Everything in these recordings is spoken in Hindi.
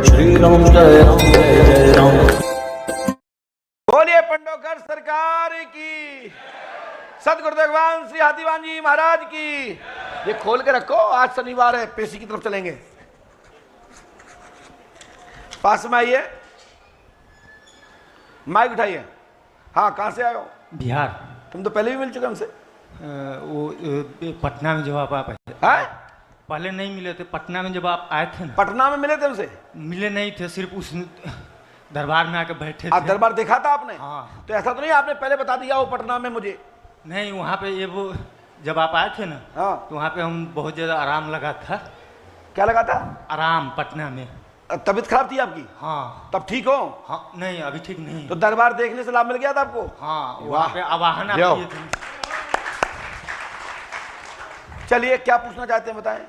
श्री राम जय राम जय जय राम। बोलिए पंडोकर सरकार की, सतगुरुदेव भगवान श्री हाथीवान जी महाराज की। ये खोल के रखो, आज शनिवार है, पेशी की तरफ चलेंगे। पास में आइए, माइक उठाइए। हाँ, कहाँ से आए हो? बिहार। तुम तो पहले भी मिल चुके हमसे। वो पटना में जब आप पहले नहीं मिले थे, पटना में जब आप आए थे ना। पटना में मिले थे हमसे? मिले नहीं थे, सिर्फ उस दरबार में आके बैठे थे। दरबार देखा था आपने? हाँ। तो ऐसा तो नहीं आपने पहले बता दिया हो पटना में मुझे? नहीं, वहाँ पे ये वो जब आप आए थे ना। हाँ। तो वहाँ पे हम बहुत ज़्यादा आराम लगा था। क्या लगा था? आराम, पटना में। तबीयत खराब थी आपकी? हाँ। तब ठीक हो? हाँ, नहीं अभी ठीक नहीं। तो दरबार देखने से लाभ मिल गया था आपको? हाँ, वहाँ पे आवाहन आप किए थे। चलिए, क्या पूछना चाहते हैं बताएं।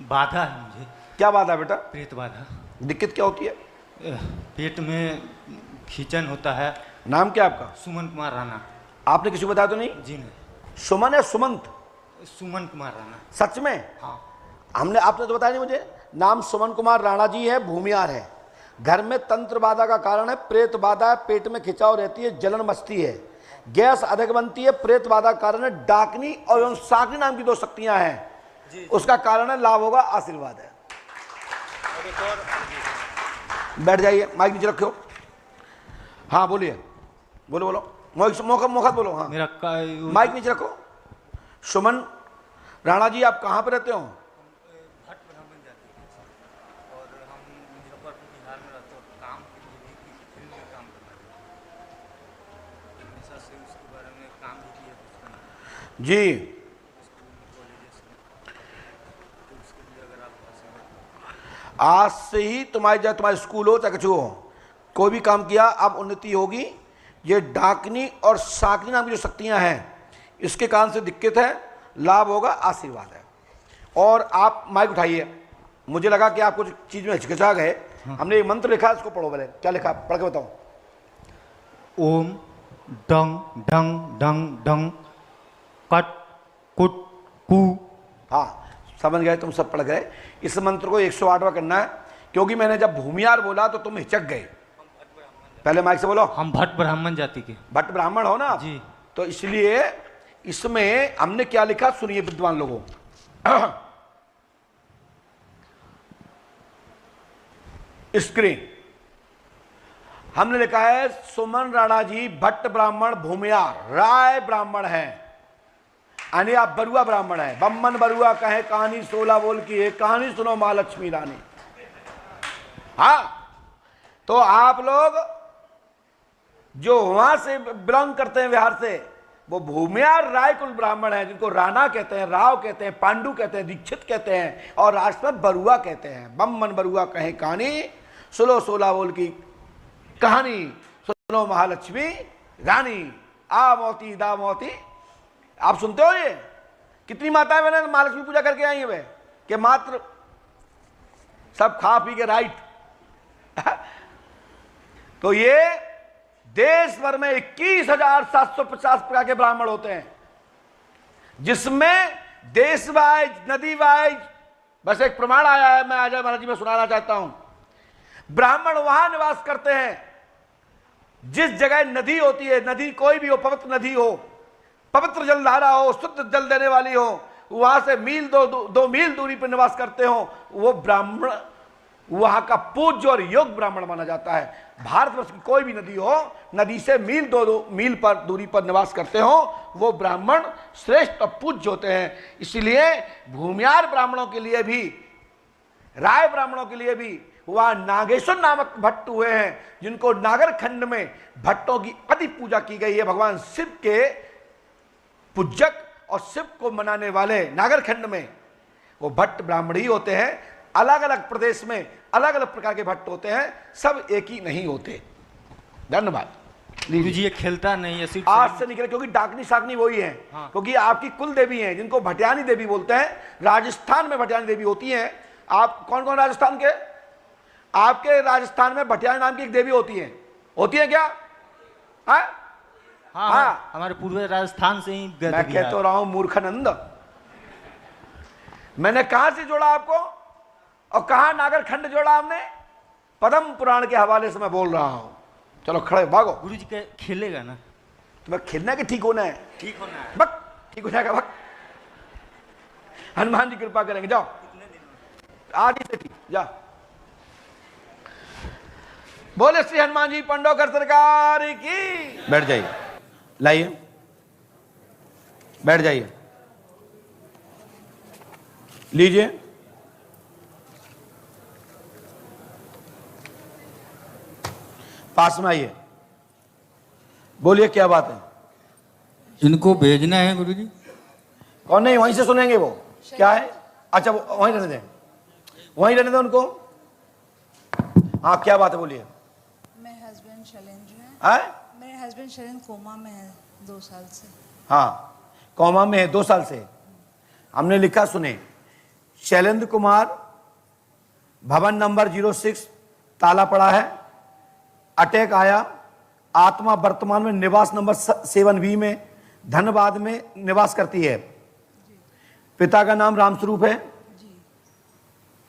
बाधा है मुझे। क्या बाधा है बेटा? पेट बाधा। दिक्कत क्या होती है? पेट में खींचन होता है। नाम क्या आपका? सुमन कुमार राणा। आपने किसी को बताया तो नहीं? जी नहीं। सुमन है सुमंत? सुमन कुमार राणा। सच में? हाँ। आपने तो बताया नहीं मुझे। नाम सुमन कुमार राणा जी है, भूमियार है। घर में तंत्र बाधा का कारण है, प्रेत बाधा है, पेट में खिंचाव रहती है, जलन मचती है, गैस अधिक बनती है। प्रेत बाधा का कारण है डाकनी और साकनी नाम की दो शक्तियां हैं। उसका कारण है लाभ होगा, आशीर्वाद है। बैठ जाइए, माइक नीचे रखो। हाँ बोलिए, बोलो बोलो, मौका बोलो। हाँ, मेरा माइक नीचे रखो। सुमन राणा जी, आप कहाँ पे रहते हो? भट्ट ब्राह्मण जाति और हम मुजफ्फरपुर बिहार में रहते हैं। काम के लिए भी किसी फील्ड में काम करना है, हमेशा से उसके बारे में काम भी किया जी। तो उसके लिए अगर आप आज से ही तुम्हारे स्कूल हो चाहे कुछ हो, कोई भी काम किया, अब उन्नति होगी। ये डाकनी और साकनी नाम की जो शक्तियां हैं, इसके कारण से दिक्कत है, लाभ होगा, आशीर्वाद है। और आप माइक उठाइए। मुझे लगा कि आप कुछ चीज में हिचकिचा गए। हमने एक मंत्र लिखा है, उसको पढ़ो। पहले क्या लिखा, पढ़ के बताओ। ओम डंग डंग डंग डंग कट कुट कू। हाँ, समझ गए, तुम सब पढ़ गए। इस मंत्र को 108वां करना है, क्योंकि मैंने जब भूमियार बोला तो तुम हिचक गए। पहले माइक से बोलो। हम भट्ट ब्राह्मण जाति के। भट्ट ब्राह्मण हो ना जी। तो इसलिए इसमें हमने क्या लिखा, सुनिए विद्वान लोगों। स्क्रीन हमने लिखा है, सुमन राणा जी भट्ट ब्राह्मण भूमियार राय ब्राह्मण हैं, यानी आप बरुआ ब्राह्मण हैं। बम्मन बरुआ कहे कहानी 16 बोल की है, कहानी सुनो महालक्ष्मी रानी। हाँ, तो आप लोग जो वहां से बिलोंग करते हैं, बिहार से, वो भूमियार राय कुल ब्राह्मण हैं, जिनको राणा कहते हैं, राव कहते हैं, पांडु कहते हैं, दीक्षित कहते हैं, और राष्ट्र में बरुआ कहते हैं। बम्मन बरुआ कहे कहानी सुनो 16 बोल की कहानी, सुनो महालक्ष्मी रानी। आ मोती दा मोती। आप सुनते हो? ये कितनी माताएं मैंने महालक्ष्मी पूजा करके आई है वे, कि मात्र सब खा पी के राइट। तो ये देश भर में 21,750 प्रकार के ब्राह्मण होते हैं, जिसमें देश वाइज, नदी वाइज, बस एक प्रमाण आया है, मैं आजा महाराज जी में सुनाना चाहता हूं। ब्राह्मण वहां निवास करते हैं जिस जगह नदी होती है, नदी कोई भी हो, पवित्र नदी हो, पवित्र जलधारा हो, शुद्ध जल देने वाली हो, वहां से मील दो मील दूरी पर निवास करते हो, वो ब्राह्मण वहां का पूज्य और योग ब्राह्मण माना जाता है। भारतवर्ष की कोई भी नदी हो, नदी से मील दो मील पर दूरी पर निवास करते हो, वो ब्राह्मण श्रेष्ठ और पूज्य होते हैं। इसलिए भूमियार ब्राह्मणों के लिए भी, राय ब्राह्मणों के लिए भी वहां नागेश्वर नामक भट्ट हुए हैं, जिनको नागर खंड में भट्टों की अति पूजा की गई है। भगवान शिव के पूजक और शिव को मनाने वाले नागर खंड में वो भट्ट ब्राह्मण ही होते हैं। अलग अलग प्रदेश में अलग अलग प्रकार के भट्ट होते हैं, सब एक ही नहीं होते। धन्यवाद। गुरुजी ये खेलता नहीं है, सिर्फ आज से निकले, क्योंकि डाकनी साकनी वही है। हाँ। क्योंकि आपकी कुल देवी हैं, जिनको भटियानी देवी बोलते हैं। राजस्थान में भटियानी देवी होती हैं। आप कौन कौन राजस्थान के? आपके राजस्थान में भटियानी नाम की एक देवी होती है क्या? हाँ, हाँ, हमारे पूर्व राजस्थान से ही मैं कहता रहा हूं मूर्खानंद। मैंने कहां से जोड़ा आपको? और कहा नागर खंड जोड़ा हमने, पद्म पुराण के हवाले से मैं बोल रहा हूं। चलो खड़े भागो। गुरुजी के खेलेगा ना? तुम्हें खेलना है कि ठीक होना है? ठीक होना है। बक ठीक हो जाएगा, बक। हनुमान जी कृपा करेंगे, जाओ आज ही से ठीक, जाओ। बोले श्री हनुमान जी पंडोकर सरकार की। बैठ जाइए, लाइए, बैठ जाइए, लीजिए। पास में आइए, बोलिए क्या बात है? इनको भेजना है गुरुजी। कौन? नहीं, वहीं से सुनेंगे वो। क्या है? अच्छा वो वहीं रहने दें, वहीं रहने दें उनको। हाँ क्या बात है, बोलिए। मेरे हस्बैंड शैलेंद्र है? मेरे हस्बैंड शैलेंद्र कोमा में है 2 साल से। हाँ, कोमा में है 2 साल से। हमने लिखा, सुने, शैलेंद्र कुमार, भवन नंबर 06, ताला पड़ा है, अटैक आया, आत्मा वर्तमान में निवास नंबर 7B में धनबाद में निवास करती है। पिता का नाम रामस्वरूप है,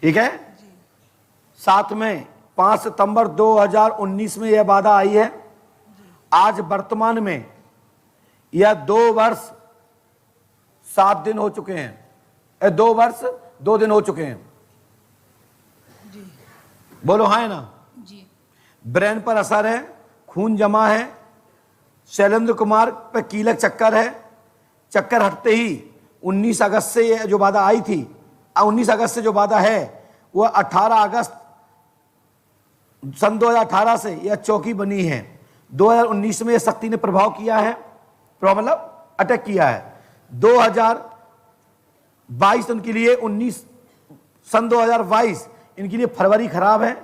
ठीक है। साथ में 5 सितंबर 2019 में यह बाधा आई है। आज वर्तमान में यह 2 वर्ष 7 दिन हो चुके हैं, 2 वर्ष 2 दिन हो चुके हैं। बोलो हाँ है ना? जी। ब्रेन पर असर है, खून जमा है, शैलेंद्र कुमार पे कीलक चक्कर है। चक्कर हटते ही 19 अगस्त से ये जो बाधा आई थी, 19 अगस्त से जो बाधा है वह 18 अगस्त सन 2018 से यह चौकी बनी है। 2019 में यह शक्ति ने प्रभाव किया है, मतलब अटैक किया है। 2022 उनके लिए 19 सन 2022 इनके लिए फरवरी खराब है।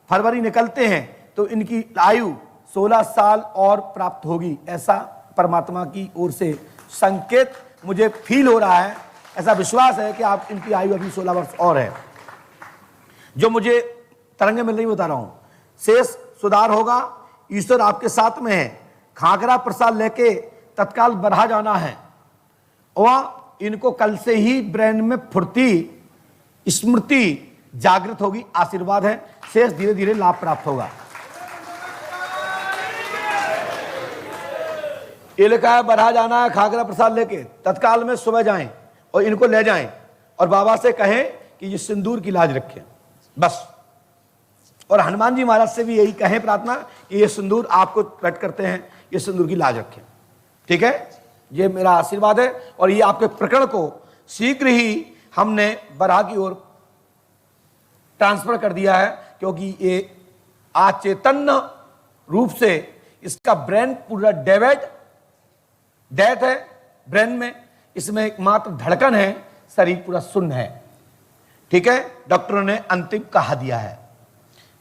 फरवरी निकलते हैं तो इनकी आयु 16 साल और प्राप्त होगी, ऐसा परमात्मा की ओर से संकेत मुझे फील हो रहा है। ऐसा विश्वास है कि आप इनकी आयु अभी 16 वर्ष और है, जो मुझे तरंगे मिल रही बता रहा हूं। शेष सुधार होगा, ईश्वर आपके साथ में है। खाकरा प्रसाद लेके तत्काल बढ़ा जाना है और इनको कल से ही ब्रेन में फुर्ती, स्मृति जागृत होगी, आशीर्वाद है। शेष धीरे धीरे लाभ प्राप्त होगा। ये लिखा है बढ़ा जाना है, खाकरा प्रसाद लेके तत्काल में सुबह जाएं और इनको ले जाएं और बाबा से कहें कि ये सिंदूर की लाज रखें, बस। और हनुमान जी महाराज से भी यही कहें प्रार्थना कि ये सिंदूर आपको भेंट करते हैं, ये सिंदूर की लाज रखें, ठीक है। ये मेरा आशीर्वाद है और ये आपके प्रकरण को शीघ्र ही हमने बराह की ओर ट्रांसफर कर दिया है, क्योंकि ये अचेतन रूप से इसका ब्रेन पूरा डेथ है ब्रेन में, इसमें एकमात्र धड़कन है, शरीर पूरा शून्य है, ठीक है। डॉक्टरों ने अंतिम कहा दिया है,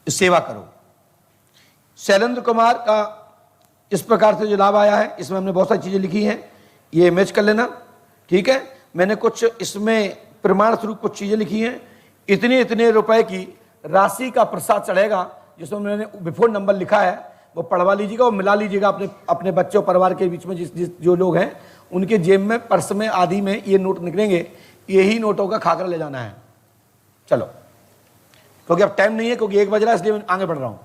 सेवा करो। शैलेंद्र कुमार का इस प्रकार से जो लाभ आया है, इसमें हमने बहुत सारी चीजें लिखी हैं, ये इमेज कर लेना, ठीक है। मैंने कुछ इसमें प्रमाण स्वरूप कुछ चीजें लिखी हैं। इतने रुपए की राशि का प्रसाद चढ़ेगा, जिसमें मैंने बिफोर नंबर लिखा है, वो पढ़वा लीजिएगा और मिला लीजिएगा अपने बच्चों परिवार के बीच में। जिस जो लोग हैं उनके जेब में, पर्स में, आदि में ये नोट निकलेंगे, यही नोटों का खाकर ले जाना है। चलो, क्योंकि अब टाइम नहीं है, क्योंकि 1 बज रहा है, इसलिए मैं आगे बढ़ रहा हूं।